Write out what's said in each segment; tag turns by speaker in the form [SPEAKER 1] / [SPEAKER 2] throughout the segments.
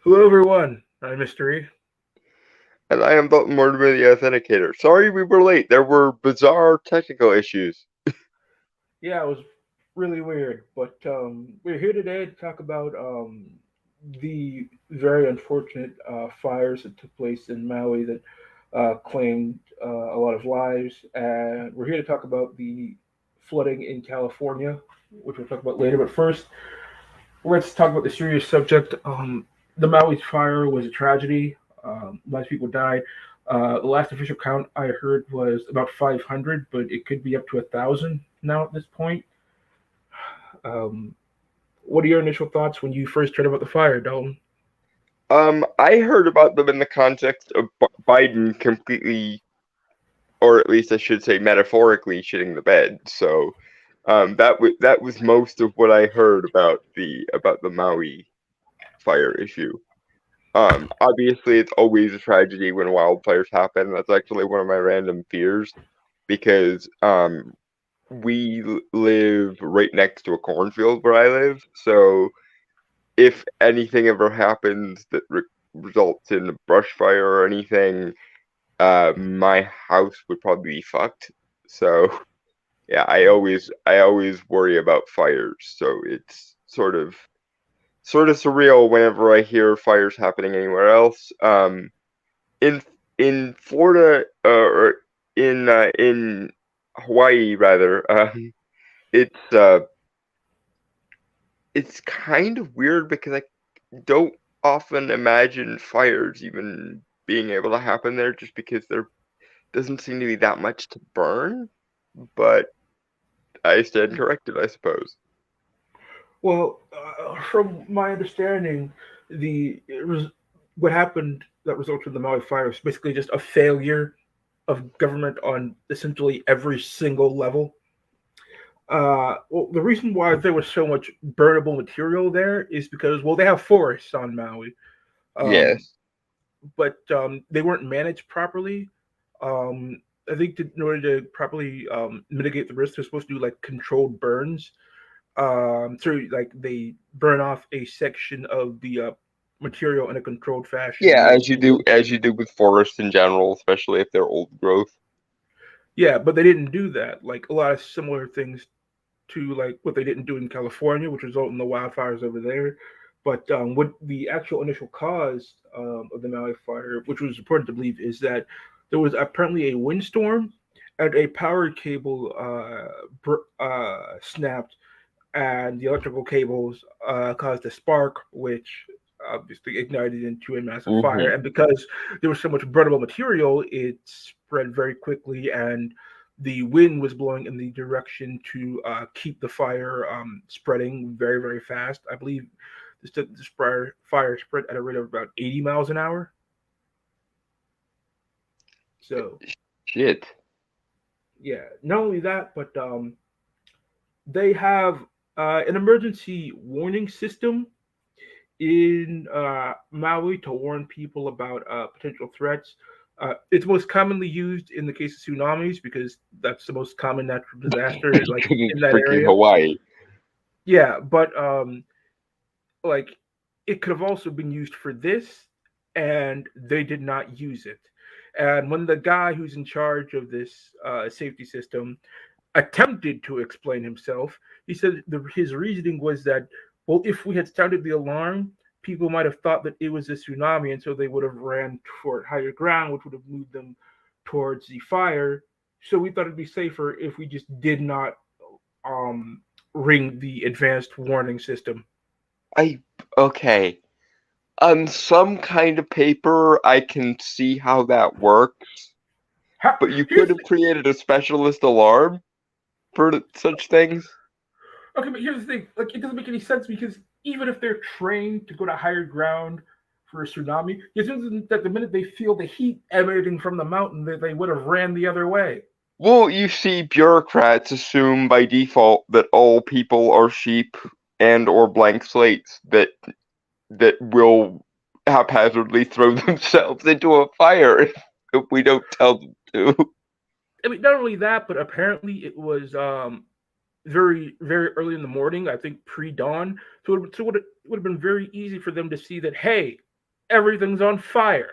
[SPEAKER 1] Hello, everyone. I'm Mystery.
[SPEAKER 2] And I am Dalton Mortimer, the Authenticator. Sorry we were late. There were bizarre technical issues.
[SPEAKER 1] Yeah, it was really weird, but we're here today to talk about the very unfortunate fires that took place in Maui that claimed a lot of lives, and we're here to talk about the flooding in California, which we'll talk about later. But first, let's talk about the serious subject. The Maui fire was a tragedy. Lots of people died. The last official count I heard was about 500, but it could be up to 1,000 now at this point. Um, what are your initial thoughts when you first heard about the fire, Dalton?
[SPEAKER 2] I heard about them in the context of Biden completely, or at least I should say metaphorically, shitting the bed. So, that was most of what I heard about the Maui fire issue. Obviously, it's always a tragedy when wildfires happen. That's actually one of my random fears because we live right next to a cornfield where I live, so if anything ever happens that results in a brush fire or anything, my house would probably be fucked. So yeah, I always worry about fires. So it's sort of surreal whenever I hear fires happening anywhere else. In in Florida or in Hawaii rather, it's uh it's kind of weird because I don't often imagine fires even being able to happen there just because there doesn't seem to be that much to burn, but I stand corrected, I suppose.
[SPEAKER 1] Well, from my understanding, what happened that resulted in the Maui fire was basically just a failure of government on essentially every single level. Well, the reason why there was so much burnable material there is because, well, they have forests on Maui, um,
[SPEAKER 2] Yes.
[SPEAKER 1] but they weren't managed properly. Um, I think in order to properly mitigate the risk, they're supposed to do like controlled burns. So like they burn off a section of the material in a controlled fashion,
[SPEAKER 2] Yeah,
[SPEAKER 1] like
[SPEAKER 2] as you do with forests in general, especially if they're old growth.
[SPEAKER 1] yeah, but they didn't do that. Like a lot of similar things to like what they didn't do in California, which resulted in the wildfires over there. But what the actual initial cause of the Maui fire, which was reported to believe, is that there was apparently a windstorm and a power cable snapped, and the electrical cables caused a spark, which obviously ignited into a massive fire.
[SPEAKER 2] Hmm.
[SPEAKER 1] And because there was so much burnable material, it spread very quickly, and the wind was blowing in the direction to keep the fire spreading very, very fast. I believe fire spread at a rate of about 80 miles an hour. So,
[SPEAKER 2] Shit.
[SPEAKER 1] yeah, not only that, but they have an emergency warning system in Maui to warn people about potential threats. It's most commonly used in the case of tsunamis because that's the most common natural disaster, like
[SPEAKER 2] Because
[SPEAKER 1] in
[SPEAKER 2] it's
[SPEAKER 1] that
[SPEAKER 2] freaking
[SPEAKER 1] area.
[SPEAKER 2] Hawaii.
[SPEAKER 1] Yeah, but like it could have also been used for this, and they did not use it. And when the guy who's in charge of this safety system attempted to explain himself, he said his reasoning was that, well, if we had sounded the alarm, people might have thought that it was a tsunami, and so they would have ran toward higher ground, which would have moved them towards the fire. So we thought it'd be safer if we just did not um, ring the advanced warning system.
[SPEAKER 2] I okay. On some kind of paper, I can see how that works,
[SPEAKER 1] How,
[SPEAKER 2] but you
[SPEAKER 1] here's
[SPEAKER 2] could have created a specialist alarm for such things.
[SPEAKER 1] okay, but here's the thing: like, it doesn't make any sense because even if they're trained to go to higher ground for a tsunami, it isn't that the minute they feel the heat emanating from the mountain, that they would have ran the other way.
[SPEAKER 2] Well, you see, bureaucrats assume by default that all people are sheep and or blank slates that will haphazardly throw themselves into a fire if we don't tell them to.
[SPEAKER 1] I mean, not only that, but apparently it was very, very early in the morning. I think pre-dawn, so it would have been very easy for them to see that. Hey, everything's on fire.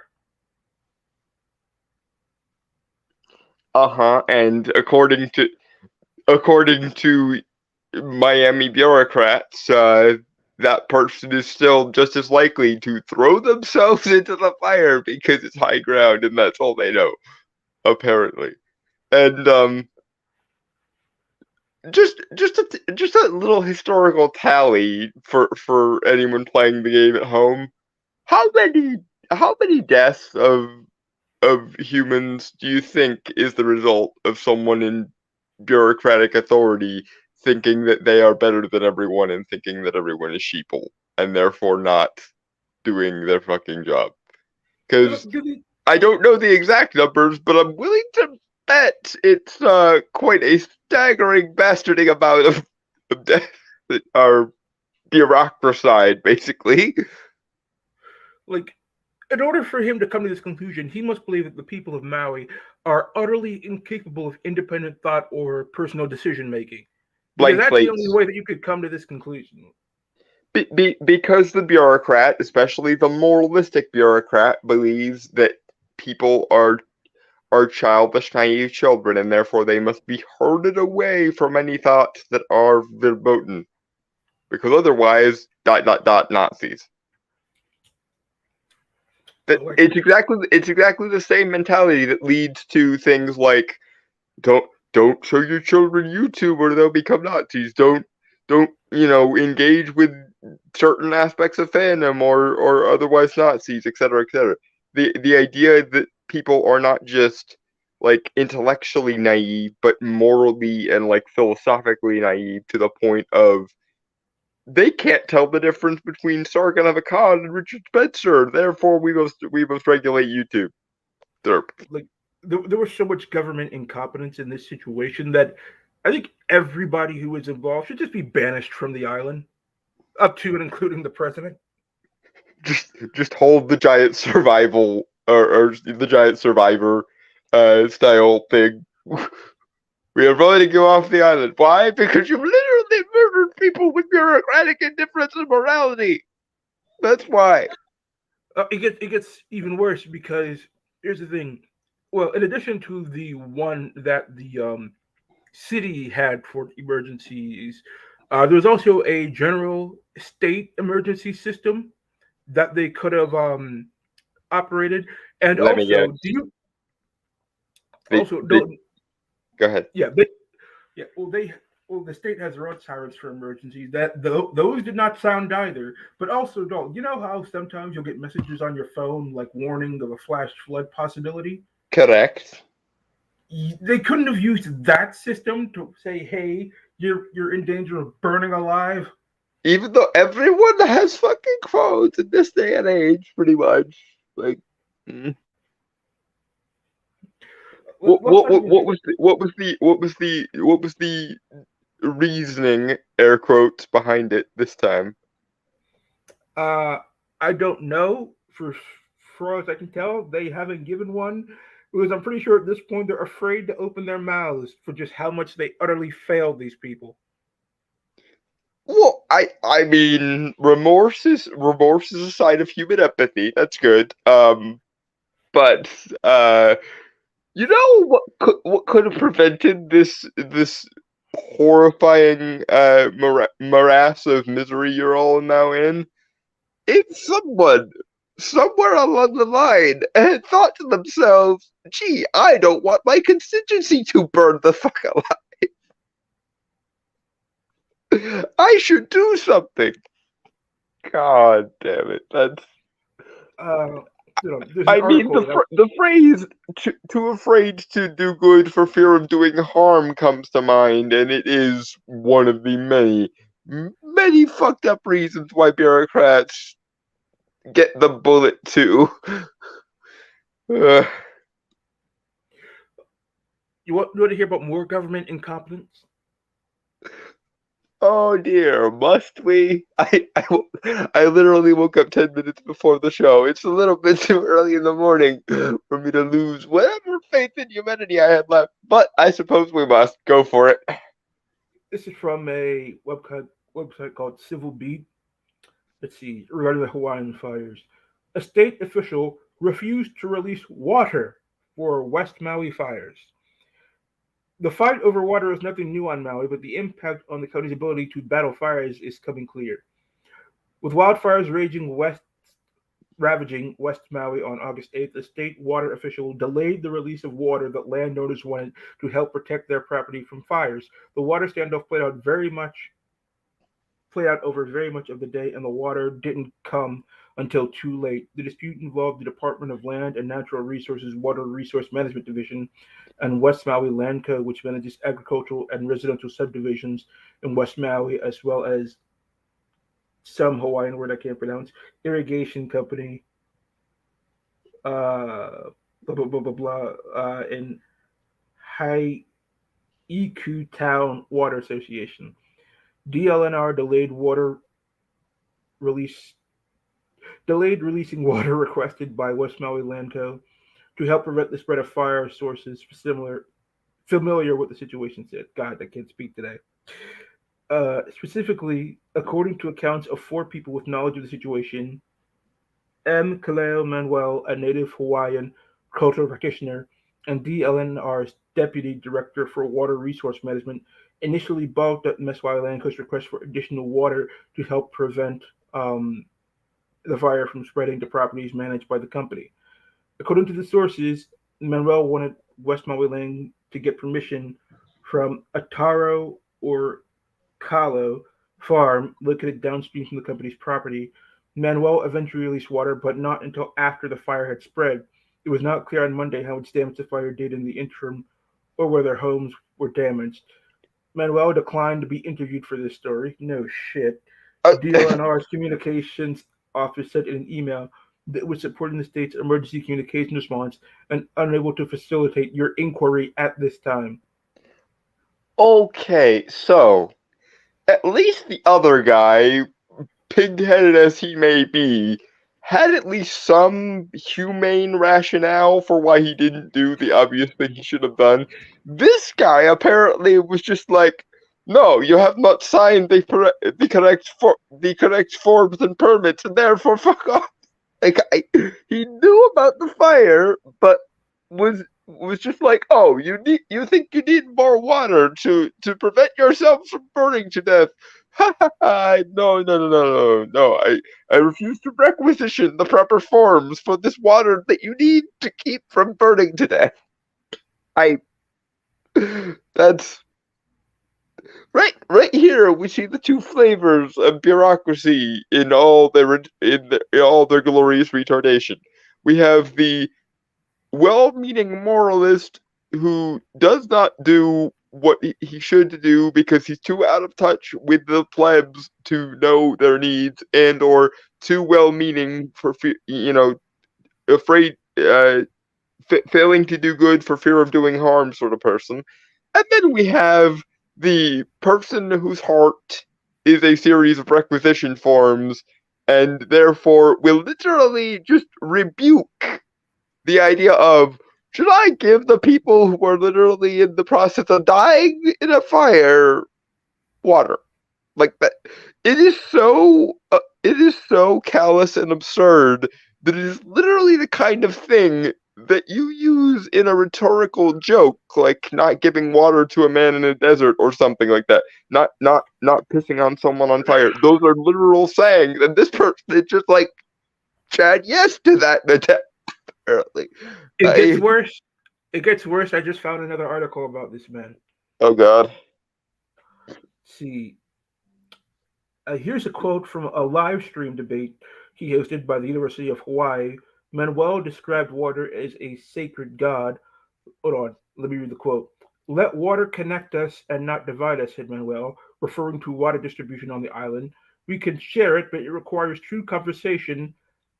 [SPEAKER 2] And according to Miami bureaucrats, that person is still just as likely to throw themselves into the fire because it's high ground and that's all they know, apparently. And just a little historical tally for anyone playing the game at home. How many how many deaths of humans do you think is the result of someone in bureaucratic authority thinking that they are better than everyone and thinking that everyone is sheeple and therefore not doing their fucking job? Because I don't know the exact numbers, but I'm willing to bet it's quite a staggering bastarding amount of deaths that are bureaucracide, basically.
[SPEAKER 1] Like, in order for him to come to this conclusion, he must believe that the people of Maui are utterly incapable of independent thought or personal decision making. Because
[SPEAKER 2] Blank
[SPEAKER 1] that's the only
[SPEAKER 2] slates.
[SPEAKER 1] way that you could come to this conclusion.
[SPEAKER 2] Because the bureaucrat, especially the moralistic bureaucrat, believes that people are childish, naive children, and therefore they must be herded away from any thoughts that are verboten. Because otherwise, dot dot dot Nazis. That
[SPEAKER 1] Like,
[SPEAKER 2] it's exactly the same mentality that leads to things like don't show your children YouTube or they'll become Nazis. Don't engage with certain aspects of fandom or otherwise Nazis, etc., etc. The idea that people are not just like intellectually naive, but morally and like philosophically naive to the point of they can't tell the difference between Sargon of Akkad and Richard Spencer. Therefore, we must regulate YouTube. Derp.
[SPEAKER 1] like there was so much government incompetence in this situation that I think everybody who was involved should just be banished from the island, up to and including the president.
[SPEAKER 2] Just hold the giant survival or the giant survivor style thing. We are voting you off the island. Why? Because you've literally murdered people with bureaucratic indifference and morality. That's why.
[SPEAKER 1] It gets even worse because here's the thing. Well, in addition to the one that the city had for emergencies, there was also a general state emergency system that they could have operated. And
[SPEAKER 2] Let me
[SPEAKER 1] also,
[SPEAKER 2] guess.
[SPEAKER 1] do you
[SPEAKER 2] The,
[SPEAKER 1] also
[SPEAKER 2] the,
[SPEAKER 1] don't?
[SPEAKER 2] go ahead.
[SPEAKER 1] Yeah, yeah. Well, the state has their own sirens for emergencies. Those did not sound either. But also, don't you know how sometimes you'll get messages on your phone like warning of a flash flood possibility?
[SPEAKER 2] Correct.
[SPEAKER 1] They couldn't have used that system to say, "Hey, you're in danger of burning alive."
[SPEAKER 2] Even though everyone has fucking phones in this day and age, pretty much. Like, mm.
[SPEAKER 1] Let's not even.
[SPEAKER 2] What was the reasoning, air quotes, behind it this time?
[SPEAKER 1] Uh, I don't know. For far as I can tell, they haven't given one because I'm pretty sure at this point they're afraid to open their mouths for just how much they utterly failed these people.
[SPEAKER 2] Well, I mean, remorse is a sign of human empathy. That's good. But what could have prevented this horrifying morass of misery you're all now in? If someone somewhere along the line had thought to themselves, "Gee, I don't want my constituency to burn the fuck alive. I should do something." God damn it! That's
[SPEAKER 1] Uh, there's an
[SPEAKER 2] I mean
[SPEAKER 1] article that I
[SPEAKER 2] the phrase "too afraid to do good for fear of doing harm" comes to mind, and it is one of the many fucked up reasons why bureaucrats get the bullet too. Uh,
[SPEAKER 1] you want to hear about more government incompetence.
[SPEAKER 2] oh dear, must we? I literally woke up 10 minutes before the show. It's a little bit too early in the morning for me to lose whatever faith in humanity I had left, but I suppose we must go for it.
[SPEAKER 1] This is from a website called Civil Beat. Let's see regarding the Hawaiian fires. A state official refused to release water for West Maui fires. The fight over water is nothing new on Maui, but the impact on the county's ability to battle fires is coming clear. With wildfires ravaging West Maui on August 8th, a state water official delayed the release of water that landowners wanted to help protect their property from fires. The water standoff played out over very much of the day, and the water didn't come until too late. The dispute involved the Department of Land and Natural Resources Water Resource Management Division and West Maui Land Co., which manages agricultural and residential subdivisions in West Maui, as well as some Hawaiian word I can't pronounce, irrigation company, blah blah blah blah blah, in Haiku Town Water Association. DLNR release delayed releasing water requested by West Maui Landco to help prevent the spread of fire sources familiar with the situation said. God, I can't speak today. Specifically, according to accounts of four people with knowledge of the situation, M. Kaleo Manuel, a native Hawaiian cultural practitioner, and DLNR's deputy director for water resource management, initially balked at Meswai Land Coast's request for additional water to help prevent the fire from spreading to properties managed by the company. According to the sources, Manuel wanted West Maui Land to get permission from Ataro or Kalo farm located downstream from the company's property. Manuel eventually released water, but not until after the fire had spread. It was not clear on Monday how much damage the fire did in the interim or whether homes were damaged. Manuel declined to be interviewed for this story. No shit.
[SPEAKER 2] Uh,
[SPEAKER 1] DLNR's communications office said in an email that it was supporting the state's emergency communication response and unable to facilitate your inquiry at this time.
[SPEAKER 2] okay, so at least the other guy, pig-headed as he may be, had at least some humane rationale for why he didn't do the obvious thing he should have done. This guy apparently was just like, no, you have not signed the correct forms and permits, and therefore fuck off. He knew about the fire, but was just like, oh, you think you need more water to prevent yourself from burning to death. Ha ha ha! No, no, no, no, no, no. I refuse to requisition the proper forms for this water that you need to keep from burning to death. I that's right here. We see the two flavors of bureaucracy in all their glorious retardation. We have the well-meaning moralist who does not do what he should do because he's too out of touch with the plebs to know their needs, and or too well-meaning for afraid failing to do good for fear of doing harm sort of person. And then we have the person whose heart is a series of requisition forms and therefore will literally just rebuke the idea of, should I give the people who are literally in the process of dying in a fire water? Like that, it is so callous and absurd that it is literally the kind of thing that you use in a rhetorical joke, like not giving water to a man in a desert or something like that. Not pissing on someone on fire. Those are literal sayings, and this person is just like Chad yes to that apparently.
[SPEAKER 1] It gets
[SPEAKER 2] I
[SPEAKER 1] worse. It gets worse. I just found another article about this man.
[SPEAKER 2] Oh god.
[SPEAKER 1] See, here's a quote from a live stream debate he hosted by the University of Hawaii. Manuel described water as a sacred god. Hold on, let me read the quote. Let water connect us and not divide us, said Manuel, referring to water distribution on the island. We can share it, but it requires true conversation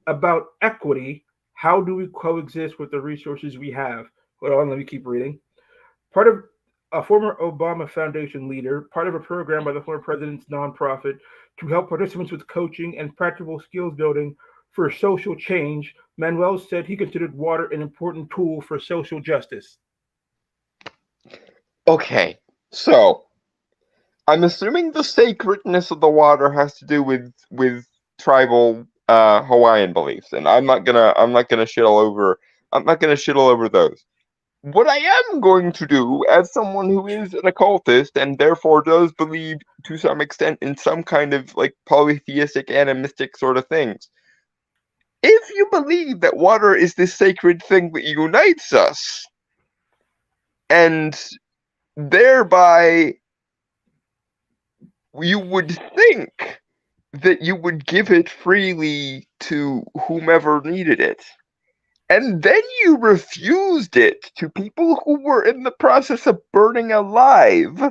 [SPEAKER 1] about equity. How do we coexist with the resources we have? Hold on, let me keep reading. Part of a former Obama Foundation leader, part of a program by the former president's nonprofit to help participants with coaching and practical skills building for social change, Manuel said he considered water an important tool for social justice.
[SPEAKER 2] Okay. So, I'm assuming the sacredness of the water has to do with tribal Hawaiian beliefs, and I'm not gonna shit all over those. What I am going to do, as someone who is an occultist and therefore does believe to some extent in some kind of like polytheistic animistic sort of things, if you believe that water is this sacred thing that unites us, and thereby you would think that you would give it freely to whomever needed it. And then you refused it to people who were in the process of burning alive.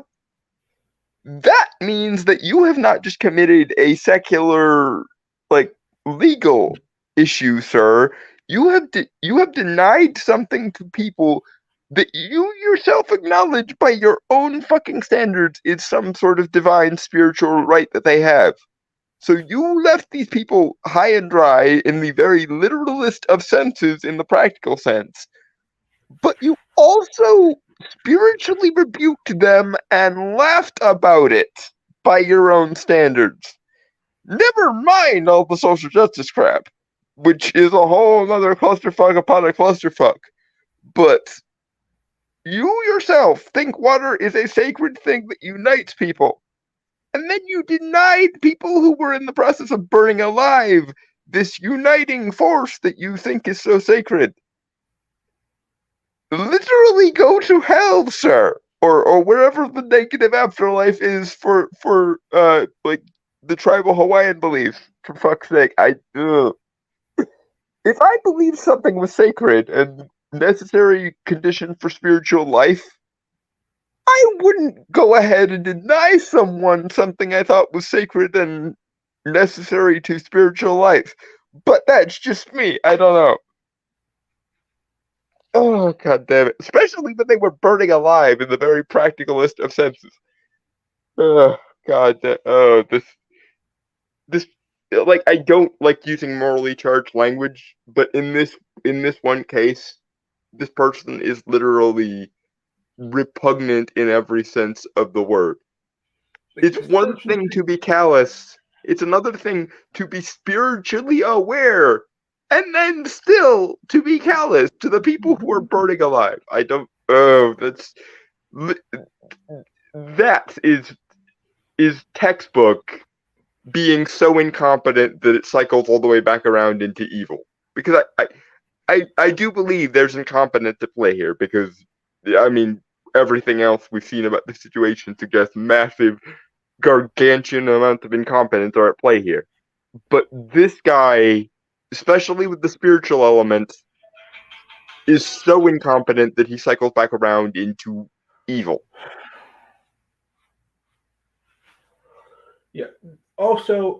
[SPEAKER 2] That means that you have not just committed a secular, like, legal issue, sir. You have denied something to people that you yourself acknowledge by your own fucking standards is some sort of divine spiritual right that they have. So you left these people high and dry in the very literalist of senses in the practical sense, but you also spiritually rebuked them and laughed about it by your own standards. Never mind all the social justice crap, which is a whole other clusterfuck upon a clusterfuck. But you yourself think water is a sacred thing that unites people. And then you denied people who were in the process of burning alive this uniting force that you think is so sacred. Literally go to hell, sir, or wherever the negative afterlife is for like the tribal Hawaiian belief. For fuck's sake, if I believed something was sacred and necessary condition for spiritual life, I wouldn't go ahead and deny someone something I thought was sacred and necessary to spiritual life. But that's just me. I don't know. Oh, god damn it. Especially when they were burning alive in the very practicalist of senses. Oh, oh, this, like, I don't like using morally charged language, but in this one case, this person is literally repugnant in every sense of the word.
[SPEAKER 1] Like
[SPEAKER 2] It's
[SPEAKER 1] this
[SPEAKER 2] one
[SPEAKER 1] person
[SPEAKER 2] thing to
[SPEAKER 1] thinks
[SPEAKER 2] be callous. It's another thing to be spiritually aware, and then still to be callous to the people who are burning alive. I don't. Oh, that is textbook being so incompetent that it cycles all the way back around into evil. Because I do believe there's incompetence at play here. Because I mean, everything else we've seen about the situation suggests massive gargantuan amounts of incompetence are at play here. But this guy, especially with the spiritual element, is so incompetent that he cycles back around into evil.
[SPEAKER 1] yeah. Also,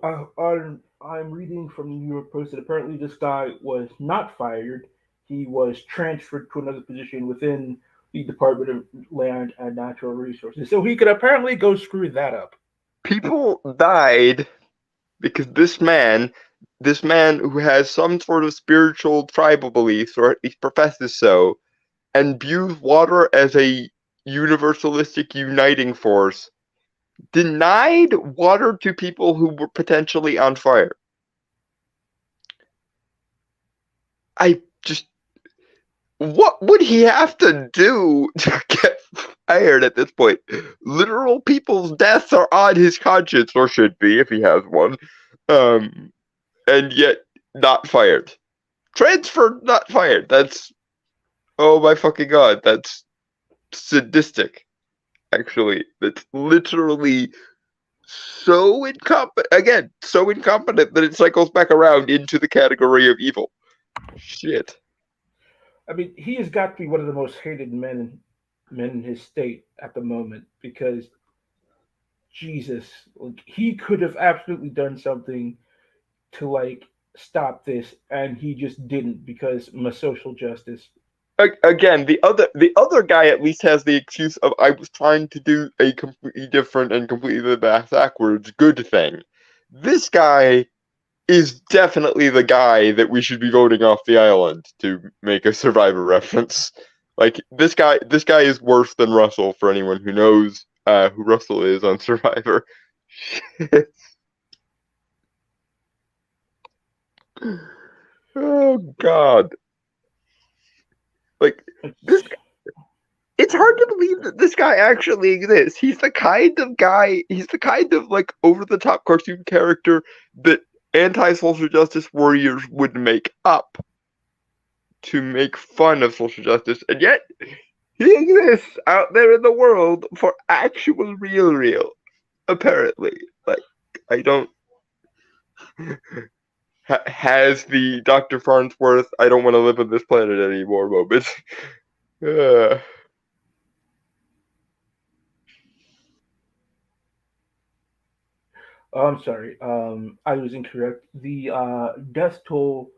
[SPEAKER 1] I'm reading from the New York Post that apparently this guy was not fired. He was transferred to another position within the Department of Land and Natural Resources, so he could apparently go screw that up.
[SPEAKER 2] People died because this man who has some sort of spiritual tribal beliefs, or at least professes so, and views water as a universalistic uniting force, denied water to people who were potentially on fire. I just, what would he have to do to get fired at this point? Literal people's deaths are on his conscience, or should be if he has one, um, and yet not fired. Transferred, not fired. That's, oh my fucking god, that's sadistic. Actually, that's literally so incompetent. Again, so incompetent that it cycles back around into the category of evil. Shit.
[SPEAKER 1] I mean, he has got to be one of the most hated men in his state at the moment because Jesus, like he could have absolutely done something to like stop this, and he just didn't because my social justice.
[SPEAKER 2] Again, the other guy at least has the excuse of I was trying to do a completely different and completely backwards good thing. This guy is definitely the guy that we should be voting off the island, to make a Survivor reference. Like this guy is worse than Russell for anyone who knows who Russell is on Survivor. Oh God! Like this,
[SPEAKER 1] It's,
[SPEAKER 2] it's hard to believe that this guy actually exists. He's the kind of guy. He's the kind of like over the top cartoon character that anti-social justice warriors would make up to make fun of social justice, and yet he exists out there in the world for actual real. Apparently, like I don't has the Dr. Farnsworth I don't want to live on this planet anymore moment. Uh,
[SPEAKER 1] oh, I'm sorry. I was incorrect. The death toll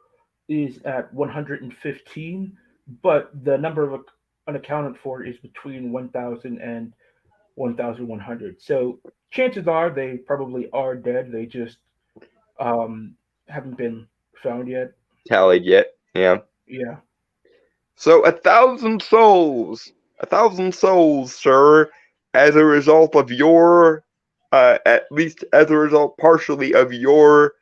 [SPEAKER 1] is at 115, but the number of unaccounted for is between 1,000 and 1,100. So chances are they probably are dead. They just um, haven't been found yet.
[SPEAKER 2] tallied yet? Yeah.
[SPEAKER 1] Yeah.
[SPEAKER 2] So 1,000 souls, sir, as a result of your, at least as a result partially of your,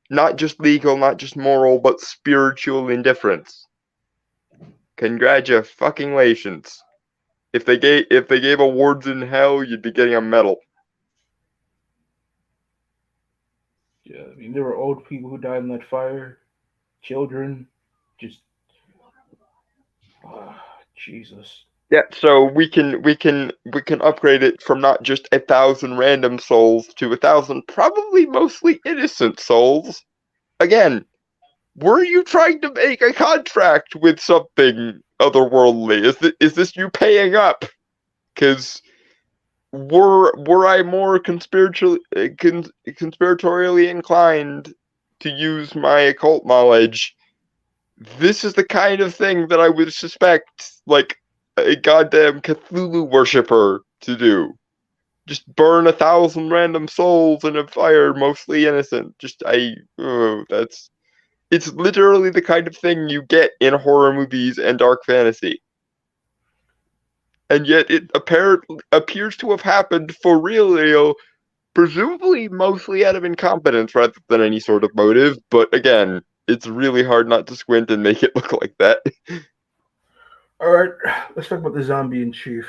[SPEAKER 2] not just legal, not just moral, but spiritual indifference. Congratulations. If they gave awards in hell, you'd be getting a medal.
[SPEAKER 1] Yeah. I mean, there were old people who died in that fire, children, just, Jesus.
[SPEAKER 2] Yeah, so we can upgrade it from not just 1,000 random souls to 1,000 probably mostly innocent souls. Again, were you trying to make a contract with something otherworldly? Is this you paying up? Because were I more conspiratorially inclined to use my occult knowledge, this is the kind of thing that I would suspect, like, a goddamn Cthulhu worshiper to do. Just burn 1,000 random souls in a fire, mostly innocent. It's literally the kind of thing you get in horror movies and dark fantasy. And yet it appears to have happened for real, presumably mostly out of incompetence rather than any sort of motive, but again, it's really hard not to squint and make it look like that.
[SPEAKER 1] All right, let's talk about the zombie in chief.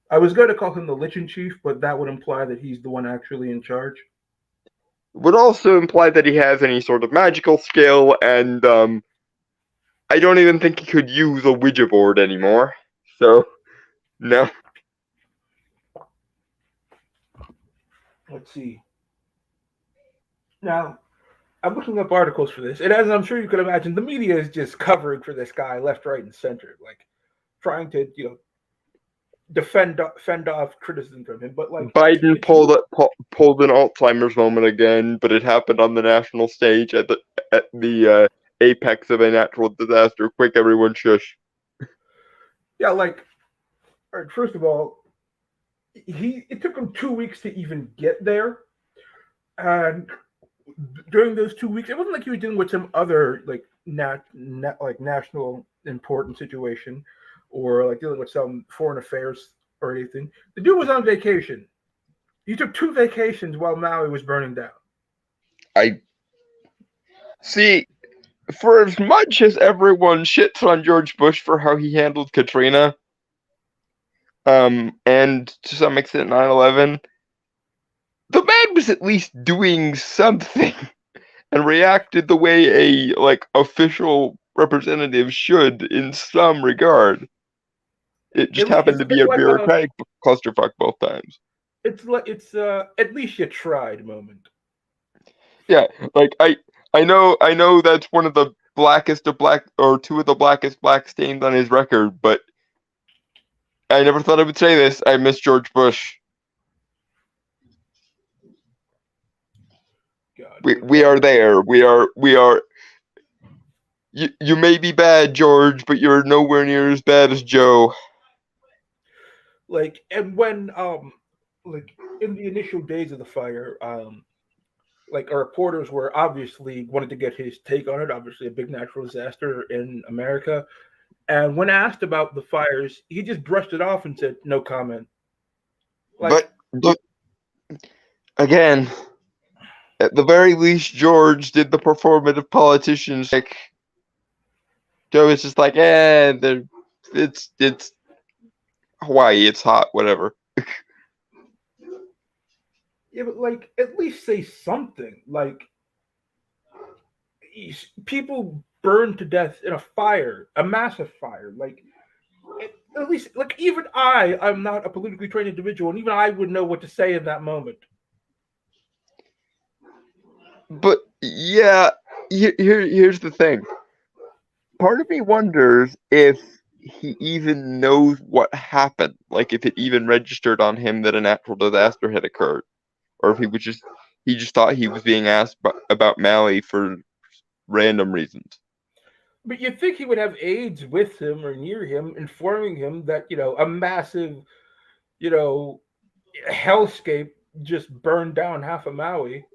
[SPEAKER 1] I was going to call him the Lich in chief, but that would imply that he's the one actually in charge.
[SPEAKER 2] Would also imply that he has any sort of magical skill, and I don't even think he could use a Ouija board anymore. So, no.
[SPEAKER 1] Let's see. Now, I'm looking up articles for this, and as I'm sure you can imagine, the media is just covering for this guy left, right, and center, like trying to, fend off criticism from him. But like,
[SPEAKER 2] Biden
[SPEAKER 1] if you
[SPEAKER 2] pulled an Alzheimer's moment again, but it happened on the national stage at the apex of a natural disaster. Quick, everyone, shush.
[SPEAKER 1] yeah, like, all right, first of all, it took him 2 weeks to even get there, and during those 2 weeks, it wasn't like he was dealing with some other like like national important situation, or like dealing with some foreign affairs or anything. The dude was on vacation. He took two vacations while Maui was burning down.
[SPEAKER 2] I see. For as much as everyone shits on George Bush for how he handled Katrina, and to some extent 9/11, the man was at least doing something and reacted the way a like official representative should in some regard. It just
[SPEAKER 1] At least
[SPEAKER 2] happened
[SPEAKER 1] it's,
[SPEAKER 2] to be
[SPEAKER 1] it's
[SPEAKER 2] a
[SPEAKER 1] like
[SPEAKER 2] bureaucratic clusterfuck both times.
[SPEAKER 1] it's at least you tried moment.
[SPEAKER 2] Yeah, like I know that's one of the blackest of black or two of the blackest black stains on his record, but I never thought I would say this. I miss George Bush.
[SPEAKER 1] God,
[SPEAKER 2] We are there. We are. You may be bad, George, but you're nowhere near as bad as Joe.
[SPEAKER 1] like and when like in the initial days of the fire, like our reporters were obviously wanted to get his take on it. Obviously, a big natural disaster in America. And when asked about the fires, he just brushed it off and said, "No comment." Like,
[SPEAKER 2] But again, At the very least, George did the performative politicians like Joe is just like, it's Hawaii, it's hot, whatever.
[SPEAKER 1] Yeah, but like at least say something. Like people burned to death in a fire, a massive fire. Like at least, like even I'm not a politically trained individual, and even I would know what to say in that moment.
[SPEAKER 2] But yeah, here's the thing. Part of me wonders if he even knows what happened, like if it even registered on him that a natural disaster had occurred, or if he just thought he was being asked about Maui for random reasons.
[SPEAKER 1] But you'd think he would have aides with him or near him, informing him that a massive, you know, hellscape just burned down half of Maui.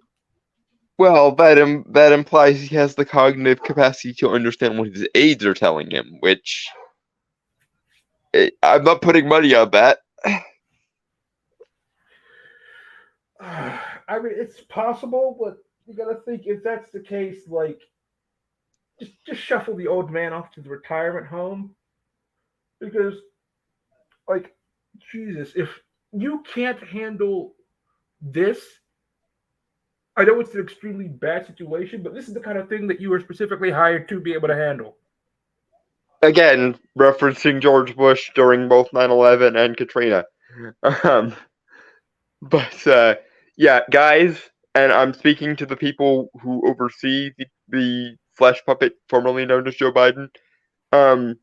[SPEAKER 2] Well, that implies he has the cognitive capacity to understand what his aides are telling him, which I'm not putting money on that.
[SPEAKER 1] I mean, it's possible, but you gotta think if that's the case, like just shuffle the old man off to the retirement home because, like, Jesus, if you can't handle this, I know it's an extremely bad situation, but this is the kind of thing that you were specifically hired to be able to handle.
[SPEAKER 2] Again, referencing George Bush during both 9/11 and Katrina. Um, but yeah, guys, and I'm speaking to the people who oversee the flesh puppet formerly known as Joe Biden. Um,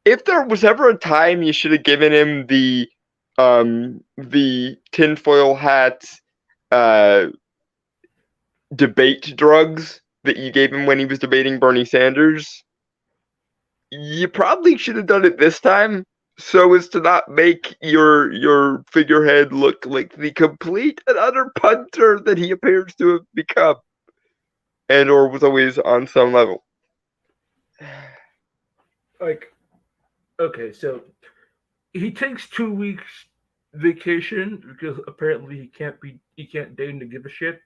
[SPEAKER 2] if there was ever a time you should have given him the tinfoil hat uh debate drugs that you gave him when he was debating Bernie Sanders, you probably should have done it this time so as to not make your figurehead look like the complete and utter punter that he appears to have become and or was always on some level.
[SPEAKER 1] Like, okay, so he takes 2 weeks vacation because apparently he can't deign to give a shit.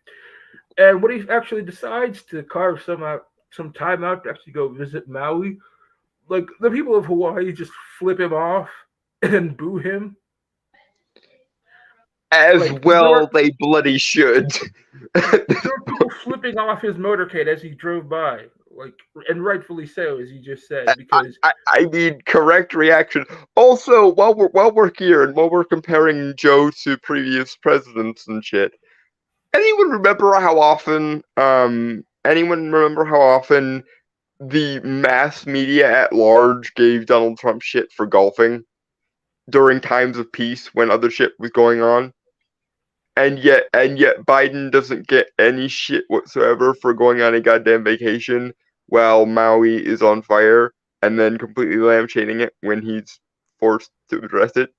[SPEAKER 1] And when he actually decides to carve some time out to actually go visit Maui, like the people of Hawaii just flip him off and boo him.
[SPEAKER 2] As
[SPEAKER 1] Like there
[SPEAKER 2] well
[SPEAKER 1] were
[SPEAKER 2] they bloody should.
[SPEAKER 1] there were people flipping off his motorcade as he drove by, like, and rightfully so, as you just said, because
[SPEAKER 2] I mean, correct reaction. Also, while we're here and while we're comparing Joe to previous presidents and shit, anyone remember how often the mass media at large gave Donald Trump shit for golfing during times of peace when other shit was going on? And yet Biden doesn't get any shit whatsoever for going on a goddamn vacation while Maui is on fire and then completely lampshading it when he's forced to address it.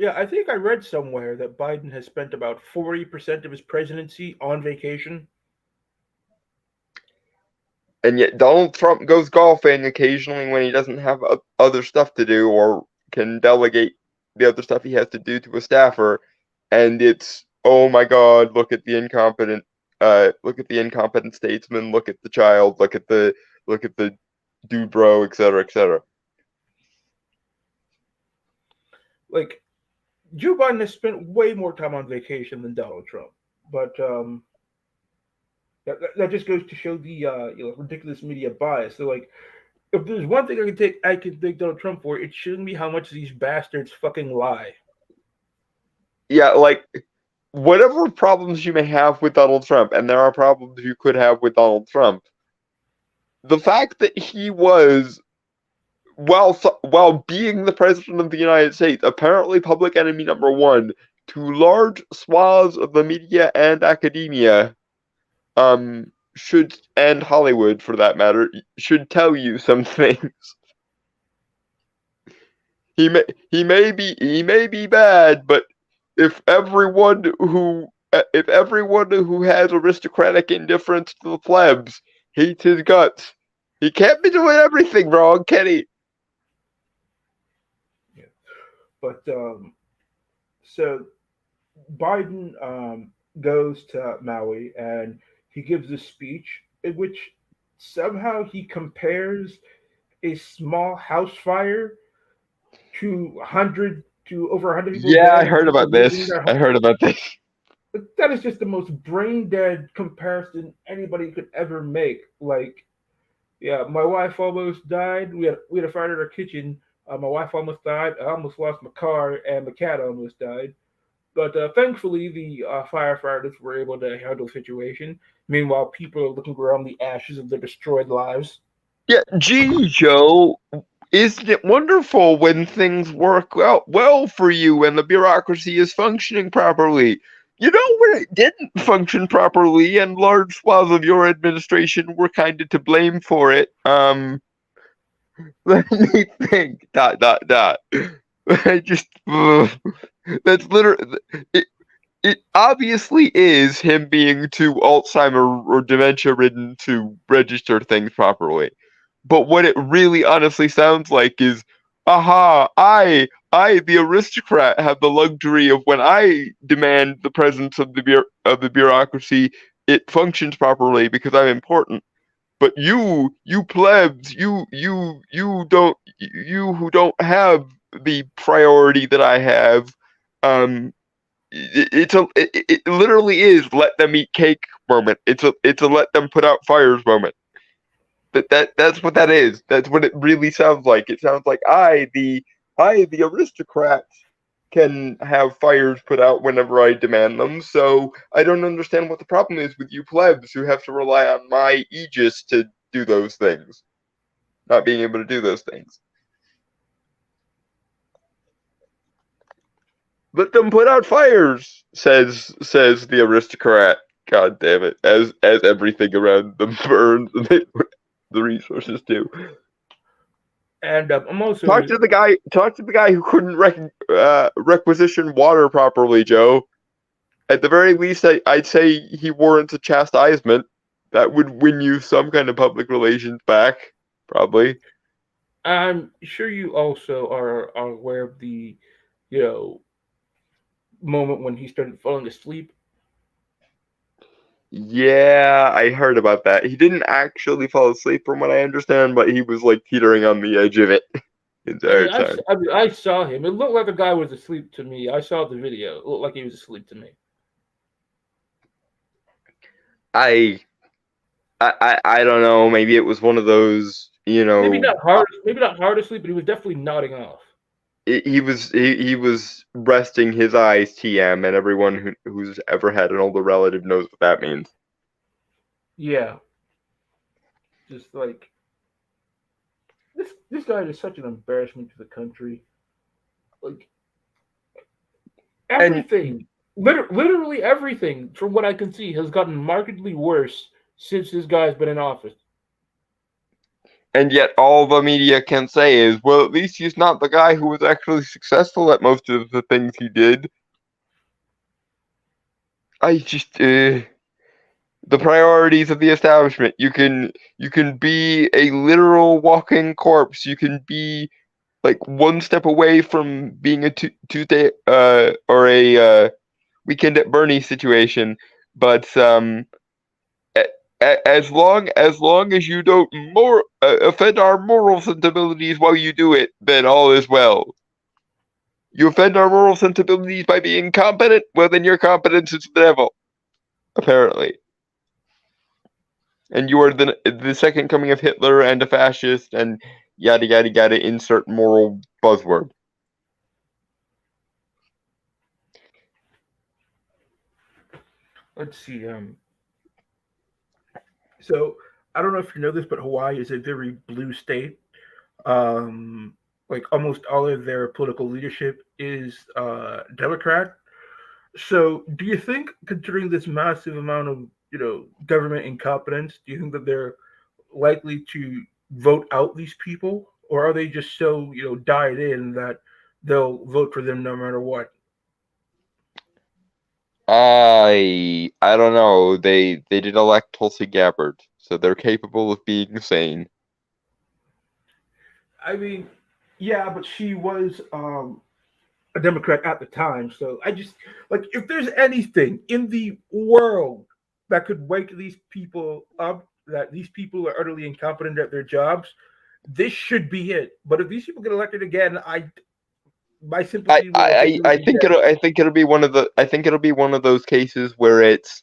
[SPEAKER 1] yeah, I think I read somewhere that Biden has spent about 40% of his presidency on vacation.
[SPEAKER 2] And yet Donald Trump goes golfing occasionally when he doesn't have other stuff to do or can delegate the other stuff he has to do to a staffer, and it's, oh my god, look at the incompetent statesman, look at the child, look at the dude bro, etc., etc.
[SPEAKER 1] Like Joe Biden has spent way more time on vacation than Donald Trump, but that just goes to show the ridiculous media bias. So like, if there's one thing I can thank Donald Trump for, it shouldn't be how much these bastards fucking lie.
[SPEAKER 2] Yeah, like whatever problems you may have with Donald Trump, and there are problems you could have with Donald Trump, the fact that he was while being the president of the United States, apparently public enemy number one to large swaths of the media and academia, should and Hollywood for that matter should tell you some things. He may be bad, but if everyone who has aristocratic indifference to the plebs hates his guts, he can't be doing everything wrong, can he?
[SPEAKER 1] Yeah. But so Biden, goes to Maui and he gives a speech in which somehow he compares a small house fire to 100 to over 100 people
[SPEAKER 2] Yeah, I
[SPEAKER 1] dead,
[SPEAKER 2] heard
[SPEAKER 1] people
[SPEAKER 2] about
[SPEAKER 1] losing
[SPEAKER 2] this.
[SPEAKER 1] their
[SPEAKER 2] I
[SPEAKER 1] homes.
[SPEAKER 2] heard about this.
[SPEAKER 1] That is just the most brain dead comparison anybody could ever make. Like, yeah, my wife almost died. We had a fire in our kitchen. My wife almost died. I almost lost my car, and the cat almost died. But thankfully, the firefighters were able to handle the situation. Meanwhile, people are looking around the ashes of their destroyed lives.
[SPEAKER 2] Yeah, gee, Joe, isn't it wonderful when things work out well for you and the bureaucracy is functioning properly? You know, when it didn't function properly and large swaths of your administration were kind of to blame for it, let me think. Dot, dot, dot. I just, that's literally, it obviously is him being too Alzheimer or dementia ridden to register things properly. But what it really honestly sounds like is, aha, the aristocrat, have the luxury of when I demand the presence of the bureaucracy, it functions properly because I'm important. But you plebs, you who don't have the priority that I have, um, it literally is let them eat cake moment. It's a let them put out fires moment. That's what that is. That's what it really sounds like. It sounds like I the aristocrat can have fires put out whenever I demand them. So I don't understand what the problem is with you plebs who have to rely on my aegis to do those things, not being able to do those things. Let them put out fires, says the aristocrat. God damn it! As everything around them burns, the resources do.
[SPEAKER 1] And I'm
[SPEAKER 2] Talk
[SPEAKER 1] also
[SPEAKER 2] to the guy. Talk to the guy who couldn't requisition water properly, Joe. At the very least, I'd say he warrants a chastisement. That would win you some kind of public relations back, probably.
[SPEAKER 1] I'm sure you also are aware of the, you know, moment when he started falling asleep.
[SPEAKER 2] Yeah, I heard about that. He didn't actually fall asleep, from what I understand, but he was like teetering on the edge of it the entire time.
[SPEAKER 1] I saw him. It looked like the guy was asleep to me. I saw the video. It looked like he was asleep to me.
[SPEAKER 2] I, I don't know. Maybe it was one of those.
[SPEAKER 1] Maybe not hard asleep, but he was definitely nodding off.
[SPEAKER 2] He was resting his eyes, TM, and everyone who's ever had an older relative knows what that means.
[SPEAKER 1] Yeah, just like this guy is such an embarrassment to the country. Like
[SPEAKER 2] And
[SPEAKER 1] everything, literally everything, from what I can see, has gotten markedly worse since this guy's been in office.
[SPEAKER 2] and yet all the media can say is, well, at least he's not the guy who was actually successful at most of the things he did. I just the priorities of the establishment. You can be a literal walking corpse. You can be like one step away from being a Tuesday or a weekend at Bernie situation, but as long as you don't offend our moral sensibilities while you do it, then all is well. You offend our moral sensibilities by being competent, well then your competence is the devil, apparently. And you are the second coming of Hitler and a fascist and yada yada yada insert moral buzzword.
[SPEAKER 1] Let's see. So I don't know if you know this, but Hawaii is a very blue state. Um, like almost all of their political leadership is Democrat. So, do you think, considering this massive amount of government incompetence, do you think that they're likely to vote out these people, or are they just so died in that they'll vote for them no matter what?
[SPEAKER 2] I don't know. They did elect Tulsi Gabbard, so they're capable of being sane.
[SPEAKER 1] I mean, yeah, but she was a Democrat at the time. So I just like if there's anything in the world that could wake these people up, that these people are utterly incompetent at their jobs, this should be it. But if these people get elected again, I my
[SPEAKER 2] I,
[SPEAKER 1] sympathy will
[SPEAKER 2] I,
[SPEAKER 1] officially
[SPEAKER 2] I
[SPEAKER 1] be
[SPEAKER 2] think
[SPEAKER 1] dead.
[SPEAKER 2] it'll be one of the I think it'll be one of those cases where it's